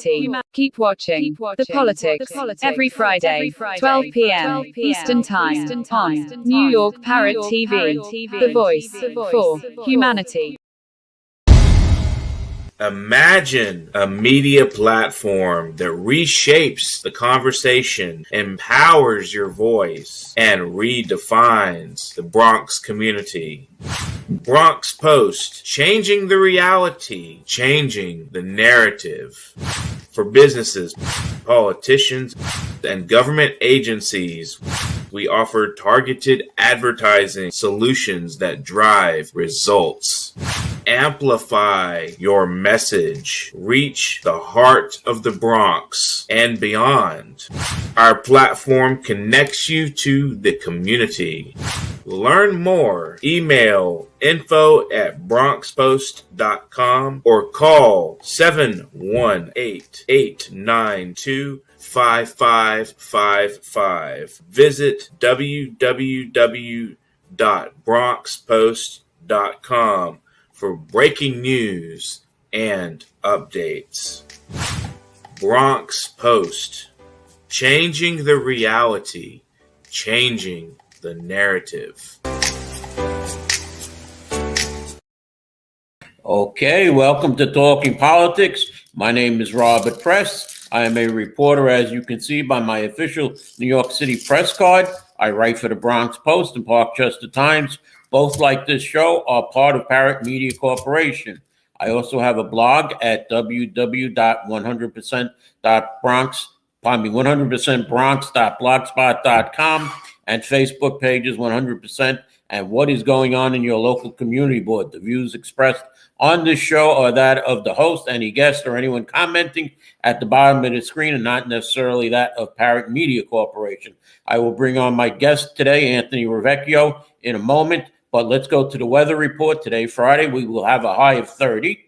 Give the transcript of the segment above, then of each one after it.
humanity. Keep watching The Politics every Friday, 12 p.m. Eastern Time on New York Parrot TV, the voice for humanity. Imagine a media platform that reshapes the conversation, empowers your voice, and redefines the Bronx community. Bronx Post, changing the reality, changing the narrative. For businesses, politicians, and government agencies, we offer targeted advertising solutions that drive results. Amplify your message. Reach the heart of the Bronx and beyond. Our platform connects you to the community. Learn more. Email info@bronxpost.com or call 718-892-5555. Visit www.bronxpost.com for breaking news and updates. Bronx Post, changing the reality, changing the narrative. Okay, welcome to Talking Politics. My name is Robert Press. I am a reporter, as you can see by my official New York City press card. I write for the Bronx Post and Parkchester Times. Both, like this show, are part of Parrot Media Corporation. I also have a blog at www.100%bronx.blogspot.com and Facebook pages 100% and What is Going On in Your Local Community Board. The views expressed on this show are that of the host, any guest, or anyone commenting at the bottom of the screen, and not necessarily that of Parrot Media Corporation. I will bring on my guest today, Anthony Rivecchio, in a moment. But let's go to the weather report. Today, Friday, we will have a high of 30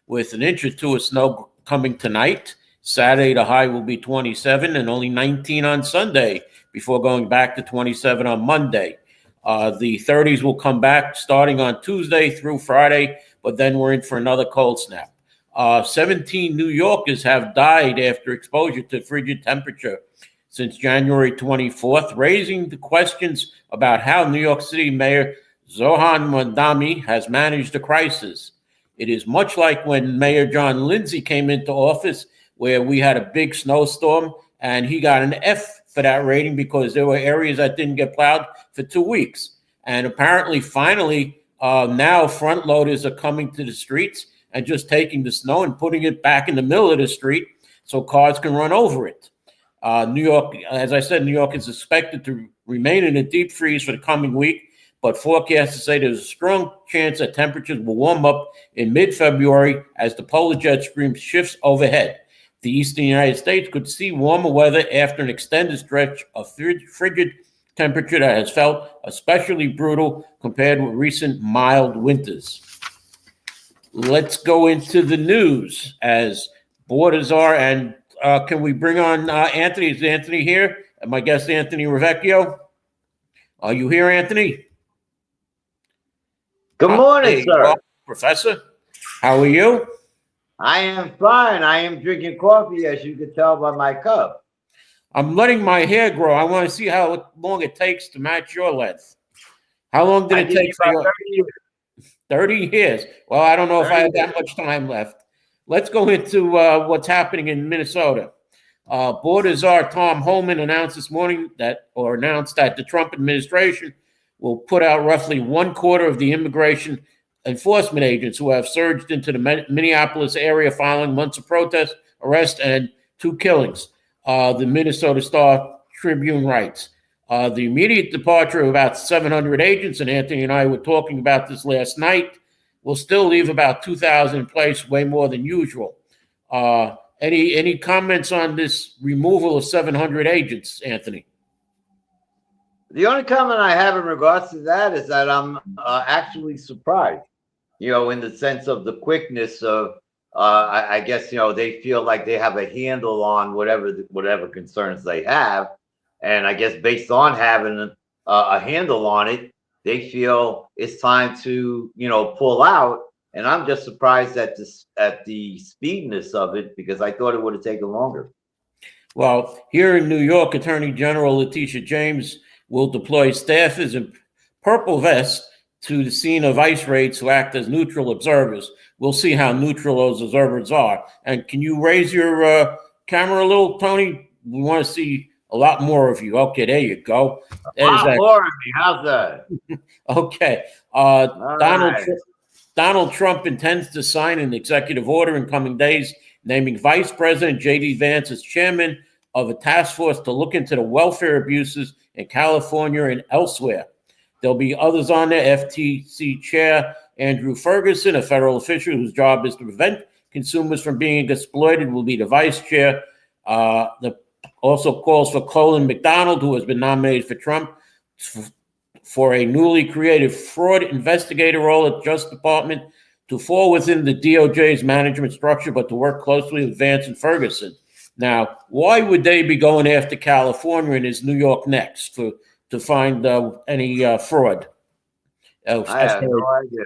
with an inch or two of snow coming tonight. Saturday, the high will be 27 and only 19 on Sunday before going back to 27 on Monday. The 30s will come back starting on Tuesday through Friday, but then we're in for another cold snap. 17 New Yorkers have died after exposure to frigid temperature since January 24th, raising the questions about how New York City Mayor Zohan Mamdani has managed the crisis. It is much like when Mayor John Lindsay came into office, where we had a big snowstorm, and he got an F for that rating because there were areas that didn't get plowed for 2 weeks. And apparently, finally, now front loaders are coming to the streets and just taking the snow and putting it back in the middle of the street so cars can run over it. New York, as I said, New York is expected to remain in a deep freeze for the coming week, but forecasters say there's a strong chance that temperatures will warm up in mid-February as the polar jet stream shifts overhead. The eastern United States could see warmer weather after an extended stretch of frigid temperature that has felt especially brutal compared with recent mild winters. Let's go into the news as borders are, and can we bring on Anthony? Is Anthony here? And my guest, Anthony Rivecchio. Are you here, Anthony? Good morning, sir. Well, Professor, how are you? I am fine. I am drinking coffee, as you can tell by my cup. I'm letting my hair grow. I want to see how long it takes to match your length. How long did it take for you? 30 years. Well, I don't know if I have that much time left. Let's go into what's happening in Minnesota. Border Czar Tom Homan announced this morning that the Trump administration will put out roughly 1/4 of the immigration enforcement agents who have surged into the Minneapolis area following months of protests, arrests, and 2 killings. The Minnesota Star Tribune writes, the immediate departure of about 700 agents, and Anthony and I were talking about this last night, will still leave about 2,000 in place, way more than usual. Any comments on this removal of 700 agents, Anthony? The only comment I have in regards to that is that I'm actually surprised, in the sense of the quickness of, I guess, they feel like they have a handle on whatever concerns they have. And I guess based on having a handle on it, they feel it's time to, pull out And I'm just surprised at the speediness of it, because I thought it would have taken longer. Well, here in New York, Attorney General Letitia James will deploy staffers in purple vests to the scene of ICE raids to act as neutral observers. We'll see how neutral those observers are. And can you raise your camera a little, Tony? We want to see a lot more of you. Okay, there you go. A lot more of me. How's that? Okay. Donald Trump intends to sign an executive order in coming days naming Vice President J.D. Vance as chairman of a task force to look into the welfare abuses in California and elsewhere. There'll be others on there. FTC Chair Andrew Ferguson, a federal official whose job is to prevent consumers from being exploited, will be the vice chair. The also calls for Colin McDonald, who has been nominated for Trump, for a newly created fraud investigator role at the Justice Department, to fall within the DOJ's management structure, but to work closely with Vance and Ferguson. Now, why would they be going after California, and is New York next to find any fraud? I have no idea.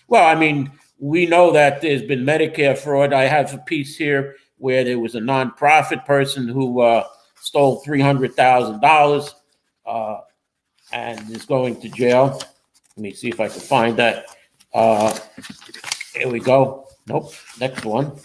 Well, I mean, we know that there's been Medicare fraud. I have a piece here where there was a nonprofit person who stole $300,000 and is going to jail. Let me see if I can find that. Here we go. Nope. Next one.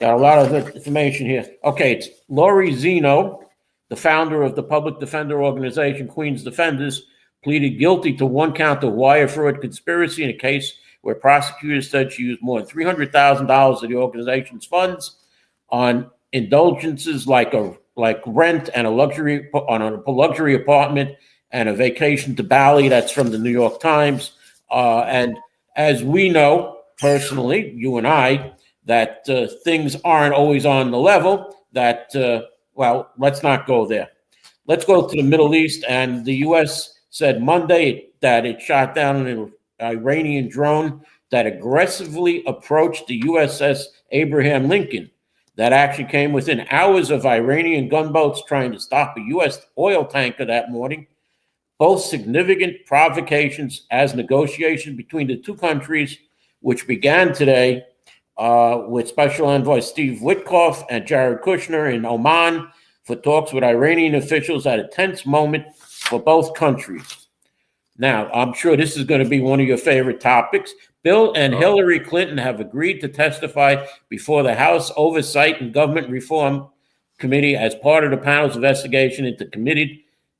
Got a lot of information here. Okay, it's Lori Zeno, the founder of the public defender organization Queens Defenders, pleaded guilty to one count of wire fraud conspiracy in a case where prosecutors said she used more than $300,000 of the organization's funds on indulgences like rent and a luxury apartment and a vacation to Bali. That's from the New York Times. And as we know personally, you and I, that things aren't always on the level. That well, let's not go there. Let's go to the Middle East. And the U.S. said Monday that it shot down an Iranian drone that aggressively approached the USS Abraham Lincoln. That actually came within hours of Iranian gunboats trying to stop a U.S. oil tanker that morning. Both significant provocations as negotiations between the two countries, which began today with Special Envoy Steve Witkoff and Jared Kushner in Oman for talks with Iranian officials at a tense moment for both countries. Now, I'm sure this is going to be one of your favorite topics. Bill and Hillary Clinton have agreed to testify before the House Oversight and Government Reform Committee as part of the panel's investigation into committed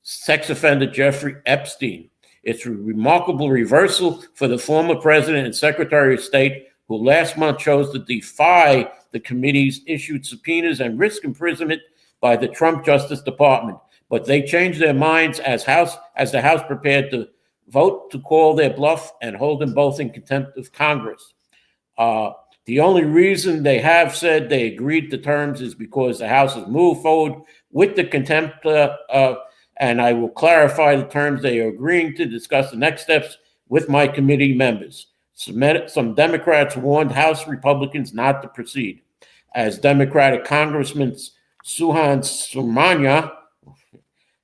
sex offender Jeffrey Epstein. It's a remarkable reversal for the former president and Secretary of State, who last month chose to defy the committee's issued subpoenas and risk imprisonment by the Trump Justice Department. But they changed their minds as the House prepared to vote to call their bluff and hold them both in contempt of Congress. The only reason they have said they agreed to terms is because the House has moved forward with the contempt, and I will clarify the terms they are agreeing to, discuss the next steps with my committee members. Some Democrats warned House Republicans not to proceed, as Democratic Congressman Suhan Sumania,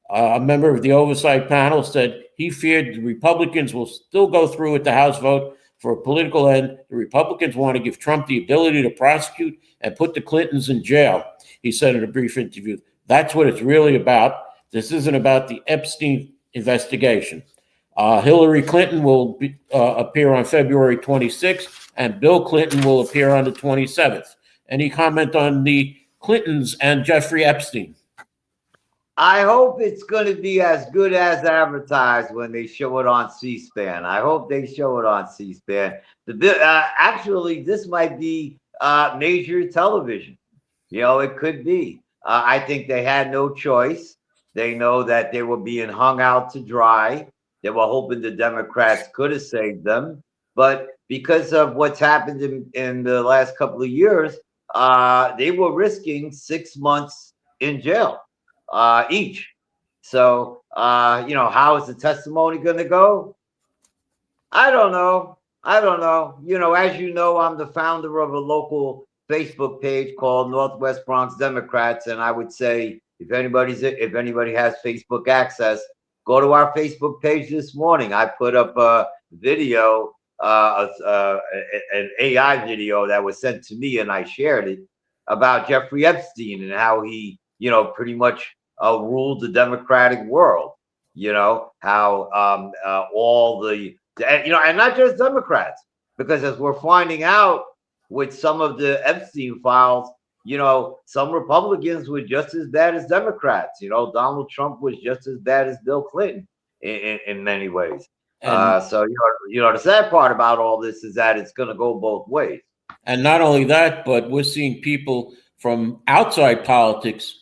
a member of the oversight panel, said he feared the Republicans will still go through with the House vote for a political end. The Republicans want to give Trump the ability to prosecute and put the Clintons in jail, he said in a brief interview. That's what it's really about. This isn't about the Epstein investigation. Hillary Clinton will appear on February 26th, and Bill Clinton will appear on the 27th. Any comment on the Clintons and Jeffrey Epstein? I hope it's going to be as good as advertised when they show it on C-SPAN. I hope they show it on C-SPAN. Actually, this might be major television. You know, it could be. I think they had no choice. They know that they were being hung out to dry. They were hoping the Democrats could have saved them. But because of what's happened in the last couple of years, they were risking 6 months in jail each. So, you know, how is the testimony going to go? I don't know. You know, as you know, I'm the founder of a local Facebook page called Northwest Bronx Democrats. And I would say, if anybody has Facebook access, go to our Facebook page this morning. I put up a video an AI video that was sent to me, and I shared it, about Jeffrey Epstein and how he, pretty much ruled the democratic world. How all and not just Democrats, because as we're finding out with some of the Epstein files, some Republicans were just as bad as Democrats. Donald Trump was just as bad as Bill Clinton in many ways. So the sad part about all this is that it's going to go both ways. And not only that, but we're seeing people from outside politics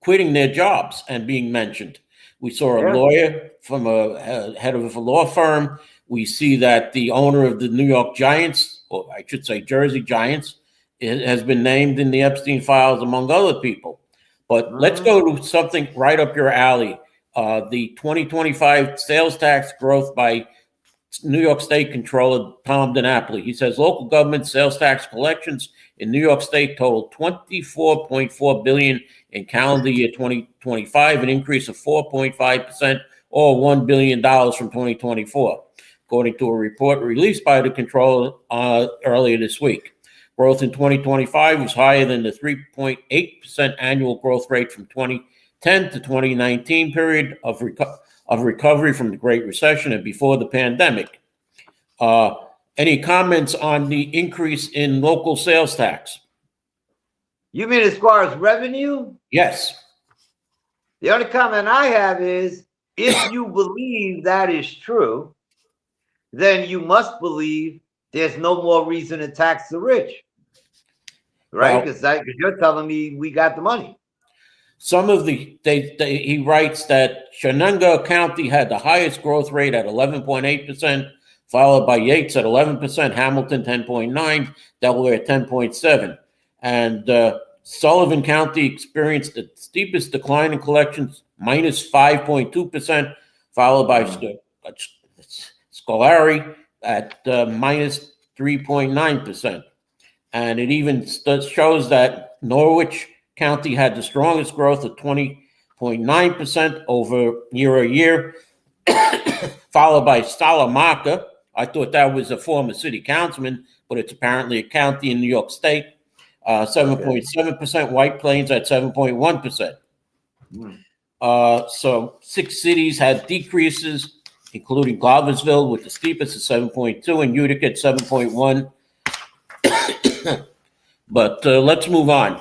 quitting their jobs and being mentioned. We saw a lawyer from a head of a law firm. We see that the owner of the New York Giants, or I should say Jersey Giants, has been named in the Epstein files, among other people. But let's go to something right up your alley. The 2025 sales tax growth by New York State Controller Tom DiNapoli. He says local government sales tax collections in New York State totaled $24.4 billion in calendar year 2025, an increase of 4.5%, or $1 billion from 2024, according to a report released by the controller earlier this week. Growth in 2025 was higher than the 3.8% annual growth rate from 2010 to 2019 period of recovery from the Great Recession and before the pandemic. Any comments on the increase in local sales tax? You mean as far as revenue? Yes. The only comment I have is, if you believe that is true, then you must believe there's no more reason to tax the rich, right? Because you're telling me we got the money. Some of he writes that Shenandoah County had the highest growth rate at 11.8%, followed by Yates at 11%, Hamilton 10.9%, Delaware 10.7%. And Sullivan County experienced the steepest decline in collections, minus 5.2%, followed by Scolari at minus 3.9%. And it even shows that Norwich County had the strongest growth of 20.9% over year, followed by Salamanca. I thought that was a former city councilman, but it's apparently a county in New York State. 7.7%, White Plains at 7.1%. So 6 cities had decreases, including Gloversville with the steepest at 7.2 and Utica at 7.1. But let's move on.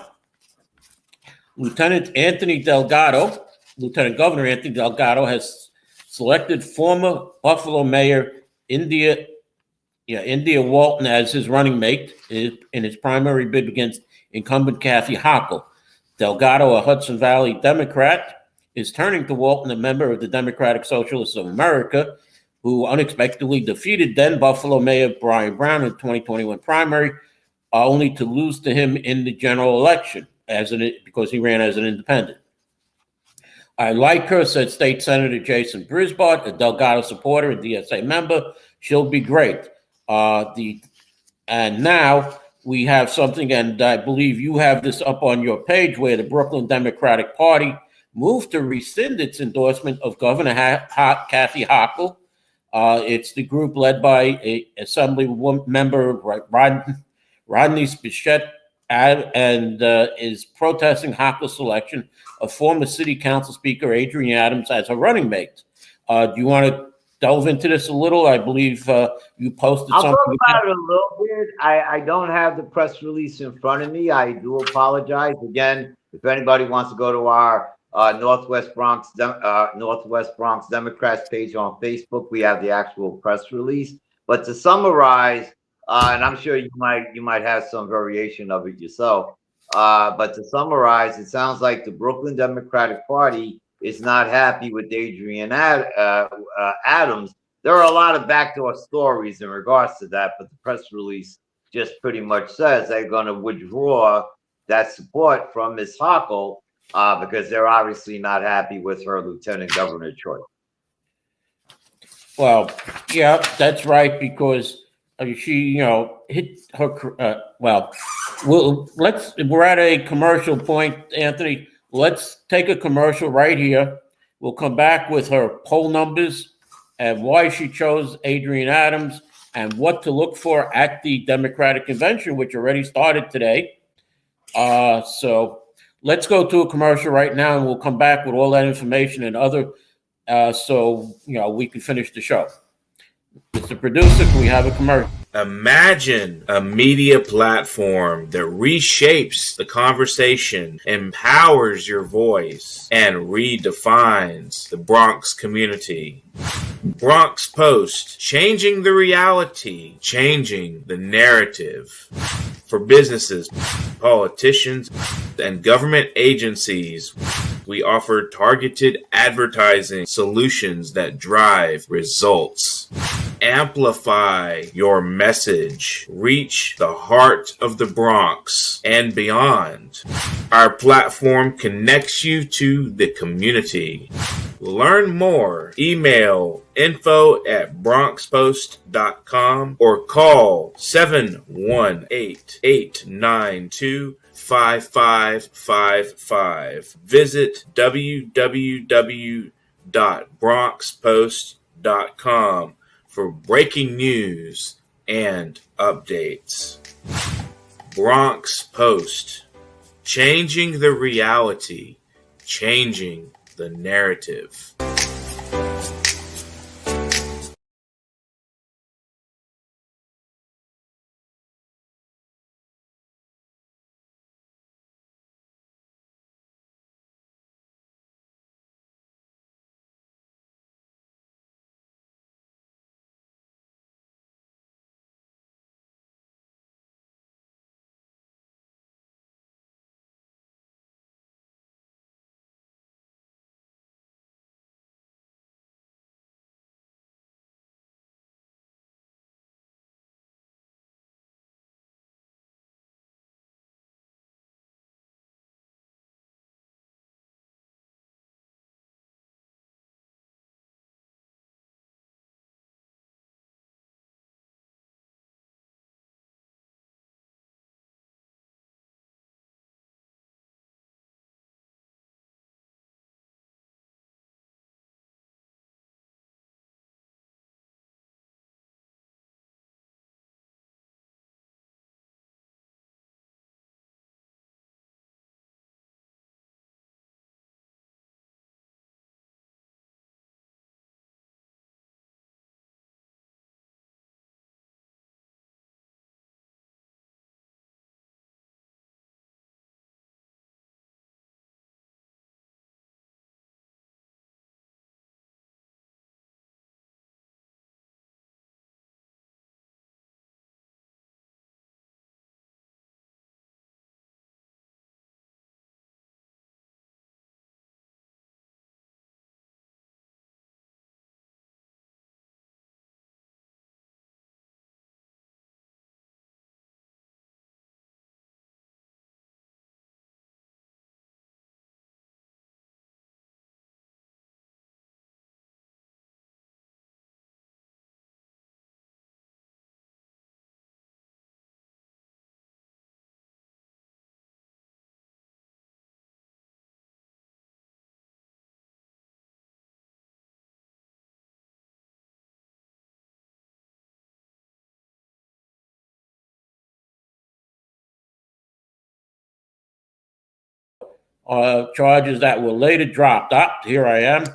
Lieutenant Governor Anthony Delgado has selected former Buffalo Mayor India Walton as his running mate in his primary bid against incumbent Kathy Hochul. Delgado, a Hudson Valley Democrat, is turning to Walton, a member of the Democratic Socialists of America, who unexpectedly defeated then Buffalo Mayor Brian Brown in the 2021 primary, only to lose to him in the general election because he ran as an independent. I like her, said State Senator Jason Brisbart, a Delgado supporter and DSA member. She'll be great. And now we have something, and I believe you have this up on your page, where the Brooklyn Democratic Party moved to rescind its endorsement of Governor Kathy Hochul. It's the group led by Assembly member Rodney Spichette, and is protesting Hochul's selection of former City Council Speaker Adrian Adams as her running mate. Do you want to delve into this a little? I believe you posted something. I'll talk about it a little bit. I don't have the press release in front of me. I do apologize. Again, if anybody wants to go to our Northwest Bronx Democrats page on Facebook, we have the actual press release. But to summarize, and I'm sure you might have some variation of it yourself. But to summarize, it sounds like the Brooklyn Democratic Party is not happy with Adrian Adams. There are a lot of backdoor stories in regards to that, but the press release just pretty much says they're going to withdraw that support from Ms. Hochul because they're obviously not happy with her lieutenant governor choice. Well, yeah, that's right, because she, hit her. We're at a commercial point, Anthony. Let's take a commercial right here. We'll come back with her poll numbers and why she chose Adrian Adams and what to look for at the Democratic convention, which already started today. So let's go to a commercial right now, and we'll come back with all that information and other, so we can finish the show. Mr. Producer, can we have a commercial? Imagine a media platform that reshapes the conversation, empowers your voice, and redefines the Bronx community. Bronx Post, changing the reality, changing the narrative. For businesses, politicians, and government agencies, we offer targeted advertising solutions that drive results. Amplify your message. Reach the heart of the Bronx and beyond. Our platform connects you to the community. Learn more. Email info@bronxpost.com or call 718-892-5555. Visit www.bronxpost.com for breaking news and updates. Bronx Post, changing the reality, changing the narrative. Charges that were later dropped. Here I am.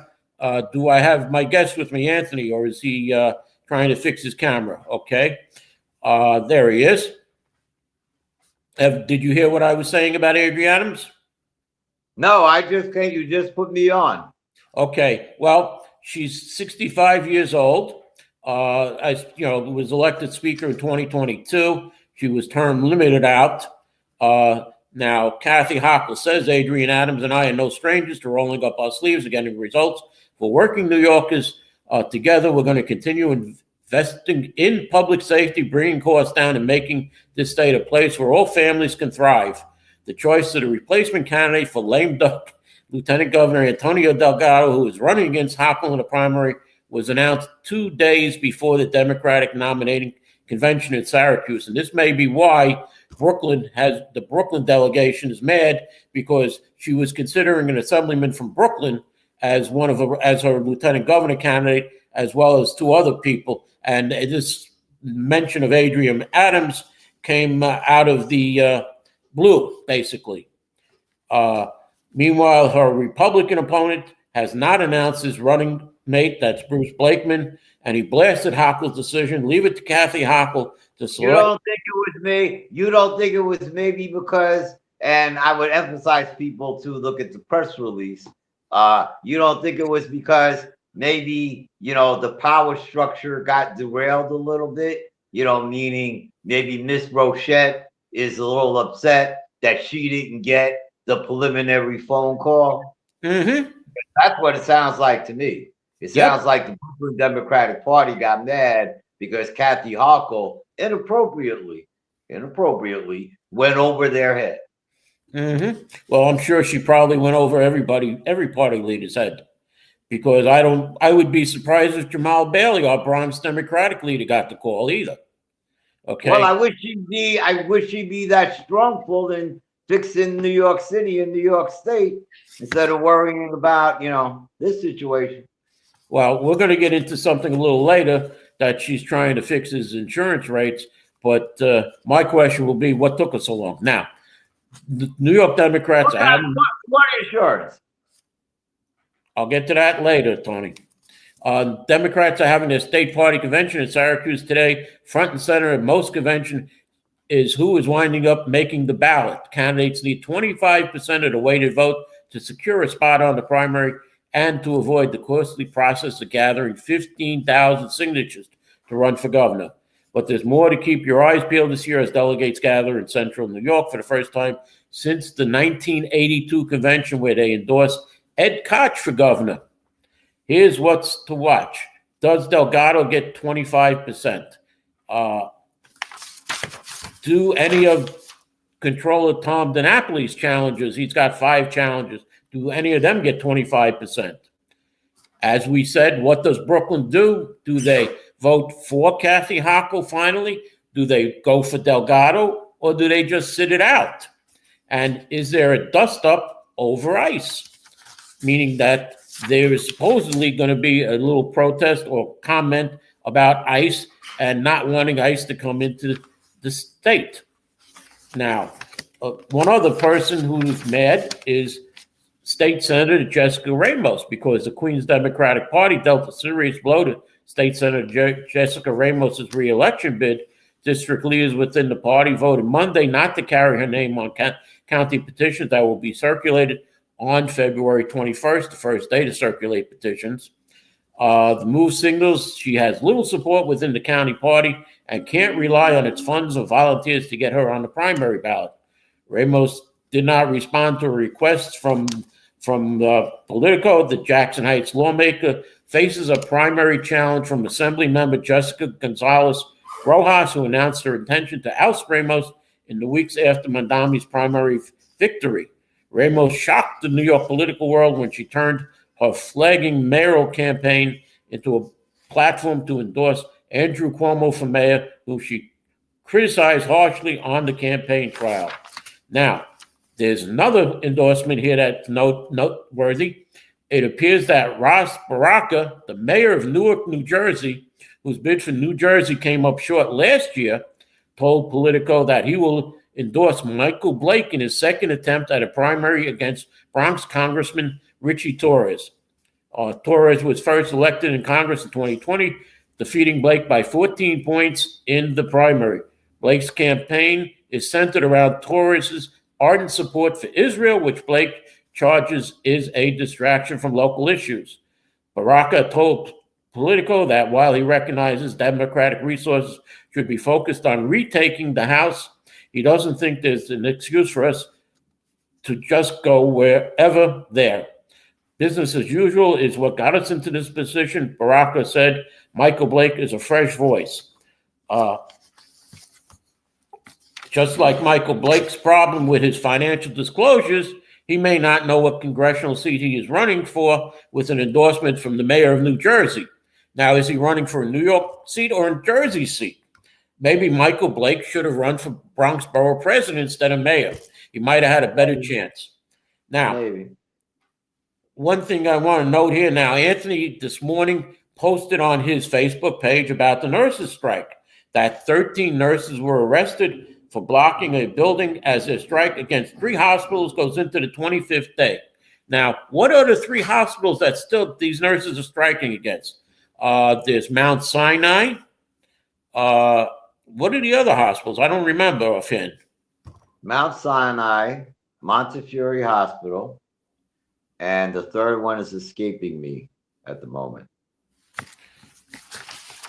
Do I have my guest with me, Anthony, or is he trying to fix his camera? Okay. There he is. Did you hear what I was saying about Adrienne Adams? No, I just can't. You just put me on. Okay. Well, she's 65 years old. As you know, was elected speaker in 2022. She was term limited out. Now, Kathy Hochul says Adrienne Adams and I are no strangers to rolling up our sleeves and getting results. For working New Yorkers together, we're going to continue investing in public safety, bringing costs down, and making this state a place where all families can thrive. The choice of the replacement candidate for lame duck Lieutenant Governor Antonio Delgado, who is running against Hochul in the primary, was announced 2 days before the Democratic nominating convention in Syracuse. And this may be why the Brooklyn delegation is mad, because she was considering an assemblyman from Brooklyn as her lieutenant governor candidate, as well as two other people. And this mention of Adrian Adams came out of the blue, basically. Meanwhile, her Republican opponent has not announced his running mate. That's Bruce Blakeman. And he blasted Hochul's decision. Leave it to Kathy Hochul to select. You don't think it was me? You don't think it was maybe because, and I would emphasize people to look at the press release. You don't think it was because maybe, the power structure got derailed a little bit, meaning maybe Miss Rochette is a little upset that she didn't get the preliminary phone call? Mm-hmm. That's what it sounds like to me. It sounds like the Brooklyn Democratic Party got mad because Kathy Hochul inappropriately went over their head. Mm-hmm. Well, I'm sure she probably went over every party leader's head, because I would be surprised if Jamal Bailey, our Bronx Democratic leader, got the call either. Okay. Well, I wish she'd be that strong in fixing New York City and New York State instead of worrying about, this situation. Well, we're going to get into something a little later that she's trying to fix his insurance rates. But my question will be, what took us so long? Now, the New York Democrats are having... What insurance? I'll get to that later, Tony. Democrats are having their state party convention in Syracuse today. Front and center at most convention is who is winding up making the ballot. Candidates need 25% of the weighted vote to secure a spot on the primary and to avoid the costly process of gathering 15,000 signatures to run for governor. But there's more to keep your eyes peeled this year as delegates gather in central New York for the first time since the 1982 convention, where they endorsed Ed Koch for governor. Here's what's to watch. Does Delgado get 25%? Do any of Controller Tom DiNapoli's challenges, he's got 5 challenges, do any of them get 25%? As we said, what does Brooklyn do? Do they vote for Kathy Hochul finally? Do they go for Delgado, or do they just sit it out? And is there a dust-up over ICE? Meaning that there is supposedly going to be a little protest or comment about ICE and not wanting ICE to come into the state. Now, one other person who's mad is State Senator Jessica Ramos, because the Queens Democratic Party dealt a serious blow to State Senator Jessica Ramos's re-election bid. District leaders within the party voted Monday not to carry her name on county petitions that will be circulated on February 21st, the first day to circulate petitions. The move signals she has little support within the county party and can't rely on its funds or volunteers to get her on the primary ballot. Ramos did not respond to a request from Politico. The Jackson Heights lawmaker faces a primary challenge from Assembly member Jessica Gonzalez Rojas, who announced her intention to oust Ramos in the weeks after Mandami's primary victory. Ramos shocked the New York political world when she turned her flagging mayoral campaign into a platform to endorse Andrew Cuomo for mayor, whom she criticized harshly on the campaign trail. Now, there's another endorsement here that's noteworthy. It appears that Ras Baraka, the mayor of Newark, New Jersey, whose bid for New Jersey came up short last year, told Politico that he will endorse Michael Blake in his second attempt at a primary against Bronx Congressman Richie Torres. Torres was first elected in Congress in 2020, defeating Blake by 14 points in the primary. Blake's campaign is centered around Torres's ardent support for Israel, which Blake charges is a distraction from local issues. Baraka told Politico that while he recognizes Democratic resources should be focused on retaking the House, he doesn't think there's an excuse for us to just go wherever there. Business as usual is what got us into this position. Baraka said Michael Blake is a fresh voice. Just like Michael Blake's problem with his financial disclosures, he may not know what congressional seat he is running for with an endorsement from the mayor of New Jersey. Now, is he running for a New York seat or a Jersey seat? Maybe Michael Blake should have run for Bronx Borough President instead of mayor. He might have had a better chance. Now, one thing I want to note here now, Anthony this morning posted on his Facebook page about the nurses' strike. that 13 nurses were arrested for blocking a building as their strike against 3 hospitals goes into the 25th day. Now, what are the 3 hospitals that still these nurses are striking against? There's Mount Sinai. What are the other hospitals? I don't remember offhand. Mount Sinai, Montefiore Hospital, and the third one is escaping me at the moment.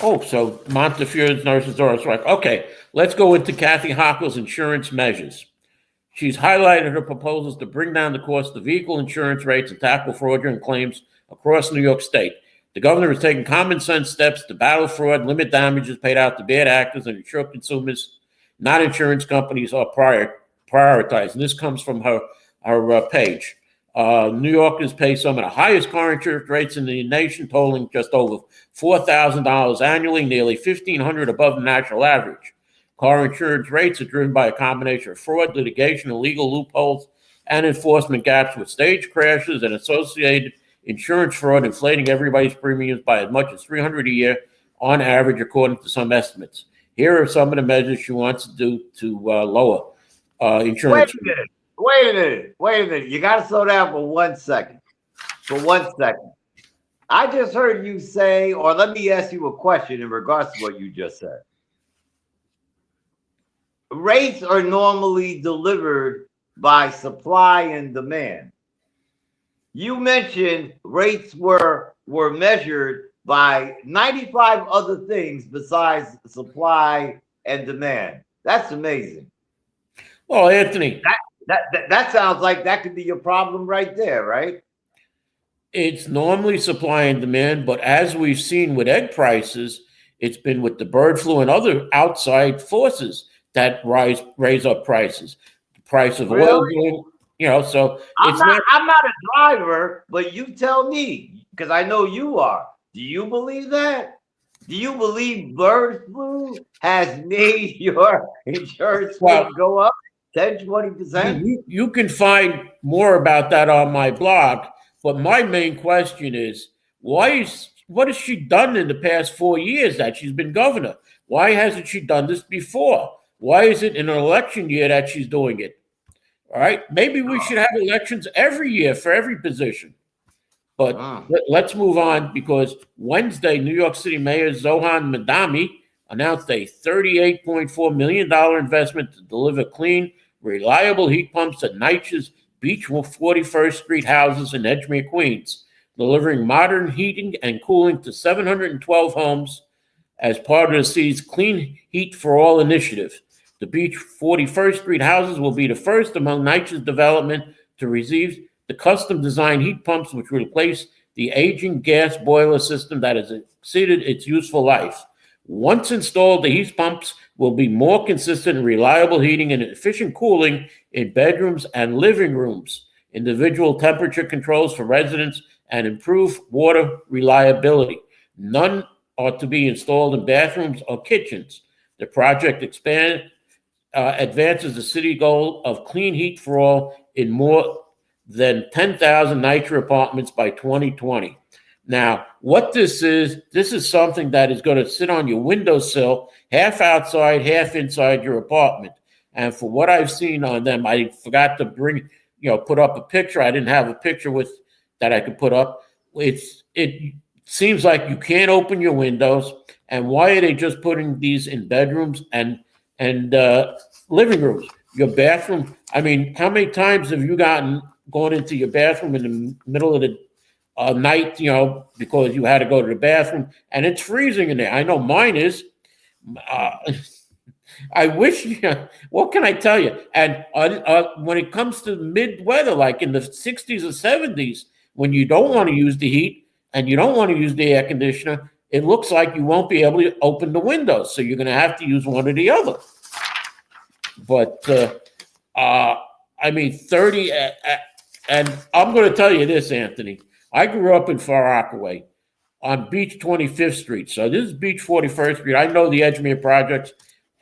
Oh, so Montefiore's nurses are on strike. Okay, let's go into Kathy Hochul's insurance measures. She's highlighted her proposals to bring down the cost of vehicle insurance rates and tackle fraudulent claims across New York State. The governor has taken common sense steps to battle fraud, limit damages paid out to bad actors, and ensure consumers, not insurance companies, are prioritized. And this comes from her page. New Yorkers pay some of the highest car insurance rates in the nation, totaling just over $4,000 annually, nearly $1,500 above the national average. Car insurance rates are driven by a combination of fraud, litigation, illegal loopholes, and enforcement gaps, with stage crashes and associated insurance fraud inflating everybody's premiums by as much as $300 a year on average, according to some estimates. Here are some of the measures she wants to do to lower insurance. Wait a minute. You got to slow down for 1 second. I just heard you say, or let me ask you a question in regards to what you just said. Rates are normally delivered by supply and demand. You mentioned rates were measured by 95 other things besides supply and demand. That's amazing. Well, Anthony, that sounds like that could be your problem right there, right? it's normally supply and demand, but as we've seen with egg prices, it's been with the bird flu and other outside forces that raise up prices. The price of oil, so I'm not a driver, but you tell me, because I know you are. Do you believe that? Do you believe bird flu has made your insurance go up 10, 20%? You can find more about that on my blog, but my main question is, what has she done in the past 4 years that she's been governor? Why hasn't she done this before? Why is it in an election year that she's doing it? All right, maybe we should have elections every year for every position. But let's move on, because Wednesday, New York City Mayor Zohan Madami announced a $38.4 million investment to deliver clean, reliable heat pumps at NYCHA's Beach 41st Street houses in Edgemere, Queens, delivering modern heating and cooling to 712 homes as part of the city's Clean Heat for All initiative. The Beach 41st Street houses will be the first among NYCHA's development to receive the custom-designed heat pumps, which will replace the aging gas boiler system that has exceeded its useful life. Once installed, the heat pumps will be more consistent and reliable heating and efficient cooling in bedrooms and living rooms, individual temperature controls for residents, and improve water reliability. None are to be installed in bathrooms or kitchens. The project advances the city goal of clean heat for all in more than 10,000 NYCHA apartments by 2020. Now, what this is something that is going to sit on your windowsill, half outside, half inside your apartment. And for what I've seen on them, I forgot to put up a picture. I didn't have a picture that I could put up. It seems like you can't open your windows. And why are they just putting these in bedrooms and living rooms? Your bathroom. I mean, how many times have you gone into your bathroom in the middle of the night, because you had to go to the bathroom and it's freezing in there? I know mine is. I wish, what can I tell you? And when it comes to mid weather, like in the 60s or 70s, when you don't want to use the heat and you don't want to use the air conditioner, it looks like you won't be able to open the windows. So you're going to have to use one or the other. But, 30, and I'm going to tell you this, Anthony. I grew up in Far Rockaway on Beach 25th Street. So this is Beach 41st Street. I know the Edgemere projects,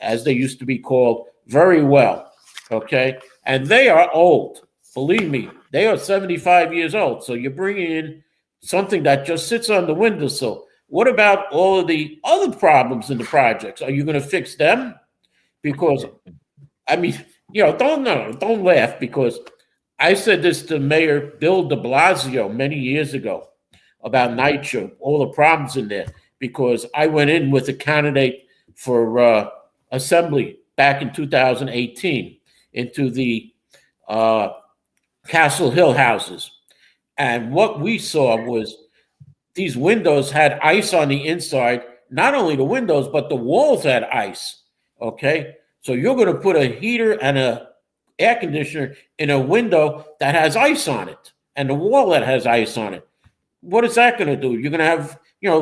as they used to be called, very well, okay? And they are old. Believe me, they are 75 years old. So you're bringing in something that just sits on the windowsill. what about all of the other problems in the projects? Are you going to fix them? Because, I mean, don't laugh, because I said this to Mayor Bill de Blasio many years ago about NYCHA, all the problems in there, because I went in with a candidate for assembly back in 2018 into the Castle Hill houses. And what we saw was these windows had ice on the inside, not only the windows, but the walls had ice, okay? So you're going to put a heater and a air conditioner in a window that has ice on it and the wall that has ice on it. What is that going to do? You're going to have,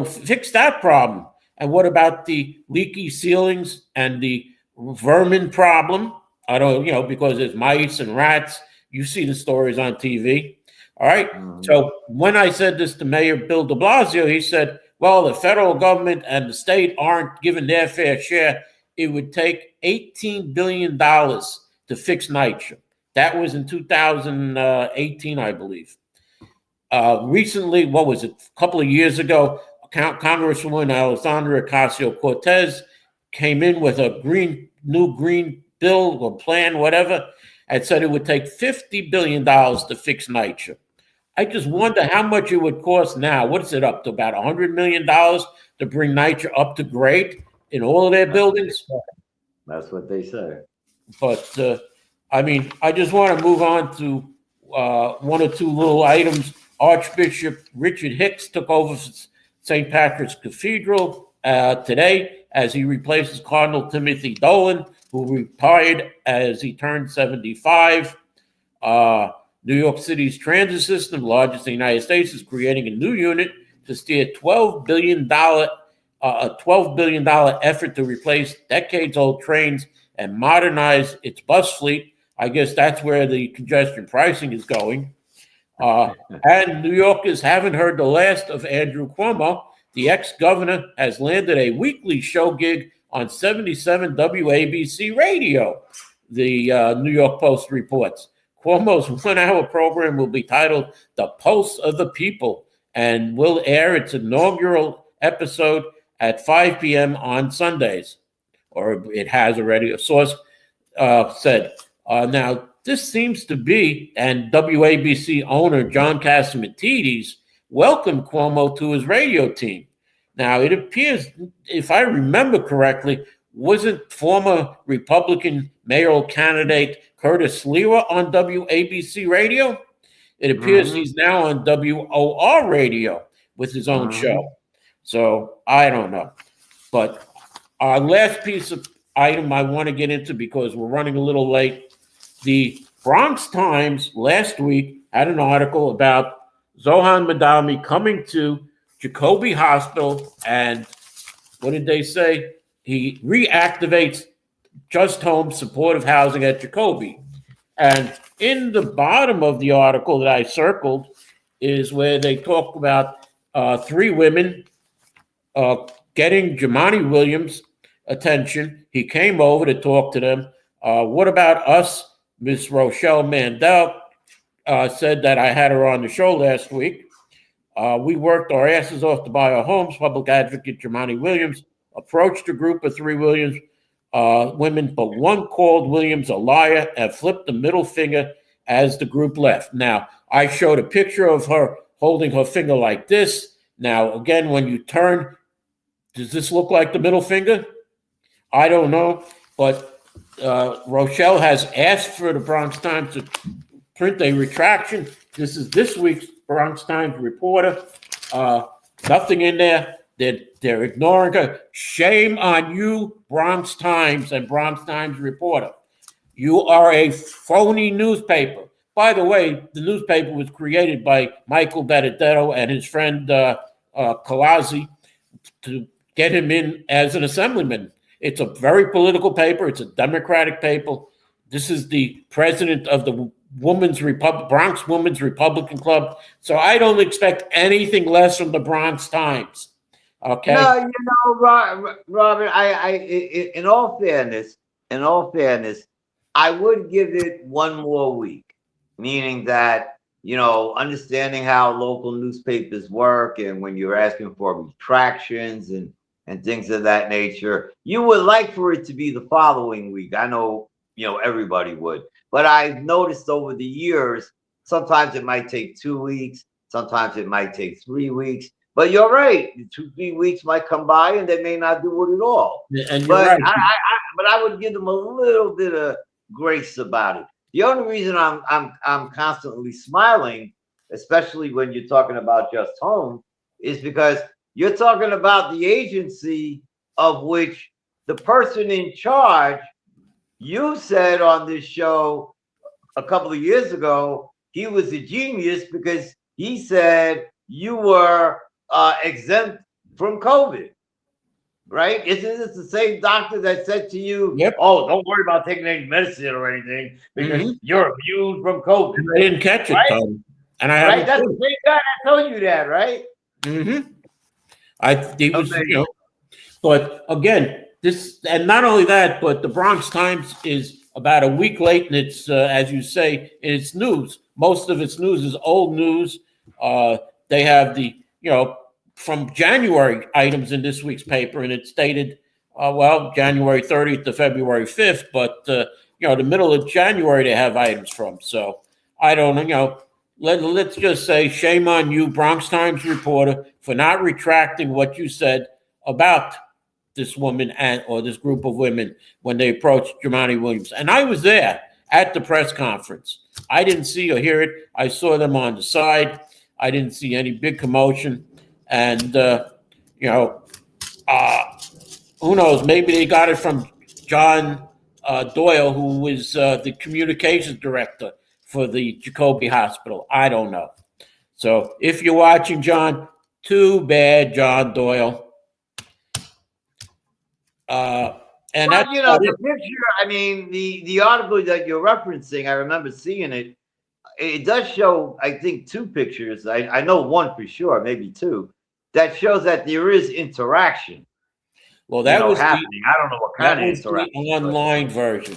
fix that problem. And what about the leaky ceilings and the vermin problem? I don't, because there's mice and rats. You see the stories on TV. All right. So when I said this to Mayor Bill de Blasio, he said, well, the federal government and the state aren't giving their fair share. It would take $18 billion to fix NYCHA. That was in 2018, I believe. Recently, what was it? A couple of years ago, Congresswoman Alexandria Ocasio-Cortez came in with a new green bill or plan, whatever, and said it would take $50 billion to fix NYCHA. I just wonder how much it would cost now. What is it up to? About $100 million to bring NYCHA up to grade in all of their buildings? That's what they say. But, I just want to move on to one or two little items. Archbishop Richard Hicks took over St. Patrick's Cathedral today as he replaces Cardinal Timothy Dolan, who retired as he turned 75. New York City's transit system, largest in the United States, is creating a new unit to steer a $12 billion effort to replace decades-old trains and modernize its bus fleet. I guess that's where the congestion pricing is going. And New Yorkers haven't heard the last of Andrew Cuomo. The ex-governor has landed a weekly show gig on 77 WABC radio, the New York Post reports. Cuomo's one-hour program will be titled The Pulse of the People and will air its inaugural episode at 5 p.m. on Sundays, or it has already, a source said. Now, this seems to be, and WABC owner John Catsimatidis welcomed Cuomo to his radio team. Now, it appears, if I remember correctly, wasn't former Republican mayoral candidate Curtis Lewa on WABC radio? It appears he's now on WOR radio with his own show. So I don't know. But our last piece of item I want to get into, because we're running a little late. The Bronx Times last week had an article about Zohan Madami coming to Jacoby Hospital, and what did they say? He reactivates Just Home supportive housing at Jacoby. And in the bottom of the article that I circled is where they talk about three women getting Jumaane Williams' attention. He came over to talk to them. What about us? Miss Rochelle Mandel said that I had her on the show last week. We worked our asses off to buy our homes. Public advocate Jumaane Williams approached a group of three Williams women, but one called Williams a liar and flipped the middle finger as the group left. Now, I showed a picture of her holding her finger like this. Now, again, when you turn, does this look like the middle finger? I don't know, but Rochelle has asked for the Bronx Times to print a retraction. This is this week's Bronx Times reporter. Nothing in there. They're ignoring her. Shame on you, Bronx Times and Bronx Times reporter. You are a phony newspaper. By the way, the newspaper was created by Michael Benedetto and his friend Colazzi to get him in as an assemblyman. It's a very political paper. It's a Democratic paper. This is the president of the Bronx Women's Republican Club. So I don't expect anything less from the Bronx Times. Okay. No, Robert, in all fairness, I would give it one more week, meaning that understanding how local newspapers work, and when you're asking for retractions and things of that nature, you would like for it to be the following week. I know, everybody would, but I've noticed over the years, sometimes it might take 2 weeks, sometimes it might take 3 weeks. But you're right, 2-3 weeks might come by and they may not do it at all. And you're right. But I would give them a little bit of grace about it. The only reason I'm constantly smiling, especially when you're talking about Just Home, is because you're talking about the agency of which the person in charge, you said on this show a couple of years ago, he was a genius because he said you were exempt from COVID. Right? Isn't this the same doctor that said to you, yep, "Oh, don't worry about taking any medicine or anything because you're immune from COVID"? And I didn't catch it, right? Tom. And I Right? That's the same guy that told you that, right? He was, but again, this, and not only that, but the Bronx Times is about a week late, and it's as you say, in its news. Most of its news is old news. They have the from January items in this week's paper, and it stated, January 30th to February 5th, but, the middle of January they have items from. So I don't know, let's just say shame on you, Bronx Times reporter, for not retracting what you said about this woman or this group of women when they approached Jumaane Williams. And I was there at the press conference. I didn't see or hear it. I saw them on the side. I didn't see any big commotion. And, who knows? Maybe they got it from John Doyle, who was the communications director for the Jacoby Hospital. I don't know. So if you're watching, John, too bad, John Doyle. And that's the picture, the article that you're referencing, I remember seeing it. It does show, I think, 2 pictures. I know one for sure, maybe 2. That shows that there is interaction. Well, that was happening. I don't know what kind of interaction. The online version.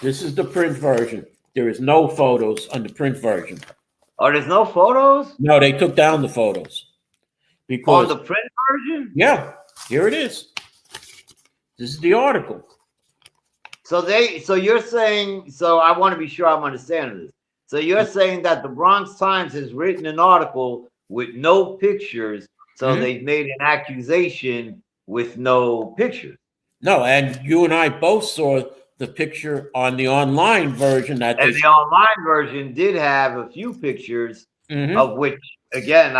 This is the print version. There is no photos on the print version. Oh, there's no photos? No, they took down the photos. Because on the print version? Yeah, here it is. This is the article. So you're saying, so I want to be sure I'm understanding this. So you're saying that the Bronx Times has written an article with no pictures, so they've made an accusation with no pictures. No, and you and I both saw the picture on the online version. The online version did have a few pictures, of which, again,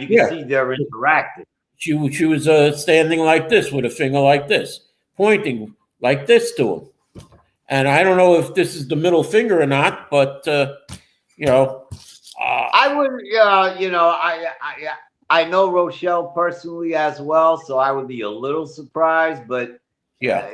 you can see they're interactive. She was standing like this with a finger like this, pointing like this to him. And I don't know if this is the middle finger or not, but I would, I know Rochelle personally as well, so I would be a little surprised. But that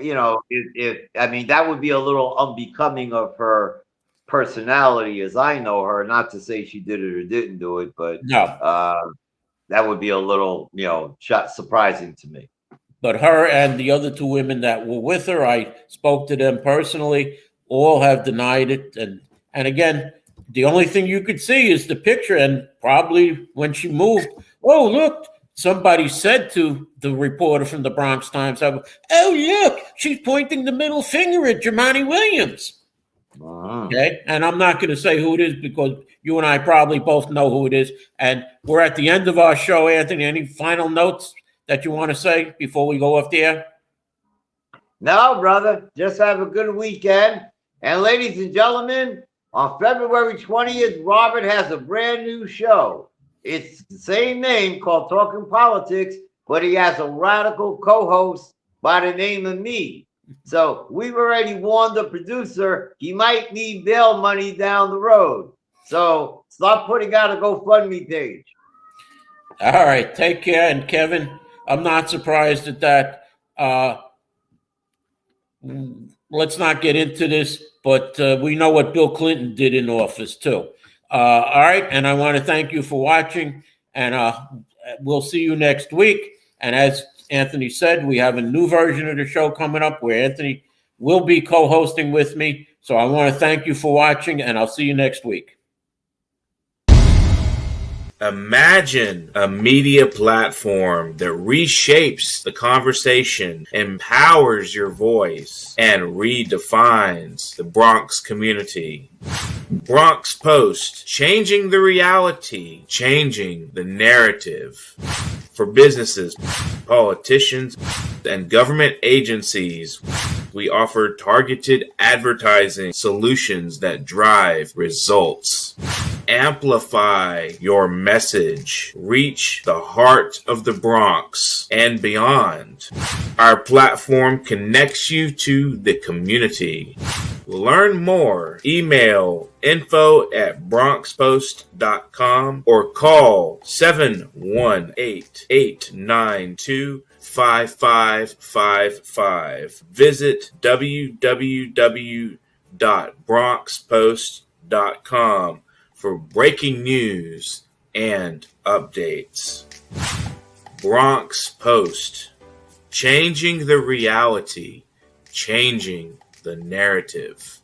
would be a little unbecoming of her personality, as I know her. Not to say she did it or didn't do it, but that would be a little, surprising to me. But her and the other 2 women that were with her, I spoke to them personally, all have denied it. And again, the only thing you could see is the picture. And probably when she moved, oh, look, somebody said to the reporter from the Bronx Times, oh, look, she's pointing the middle finger at Jumaane Williams. Okay. And I'm not going to say who it is because you and I probably both know who it is. And we're at the end of our show, Anthony. Any final notes that you want to say before we go off the air? No, brother. Just have a good weekend. And ladies and gentlemen, on February 20th, Robert has a brand new show. It's the same name, called Talking Politics, but he has a radical co-host by the name of me. So we've already warned the producer he might need bail money down the road. So start putting out a GoFundMe page. All right. Take care. And Kevin, I'm not surprised at that. Let's not get into this, but we know what Bill Clinton did in office too. All right. And I want to thank you for watching, and we'll see you next week. And as Anthony said, we have a new version of the show coming up where Anthony will be co-hosting with me. So I want to thank you for watching, and I'll see you next week. Imagine a media platform that reshapes the conversation, empowers your voice, and redefines the Bronx community. Bronx Post, changing the reality, changing the narrative. For businesses, politicians, and government agencies, we offer targeted advertising solutions that drive results. Amplify your message. Reach the heart of the Bronx and beyond. Our platform connects you to the community. Learn more. Email info@bronxpost.com or call 718-892-5555. Visit www.bronxpost.com for breaking news and updates. Bronx Post, changing the reality, changing the narrative.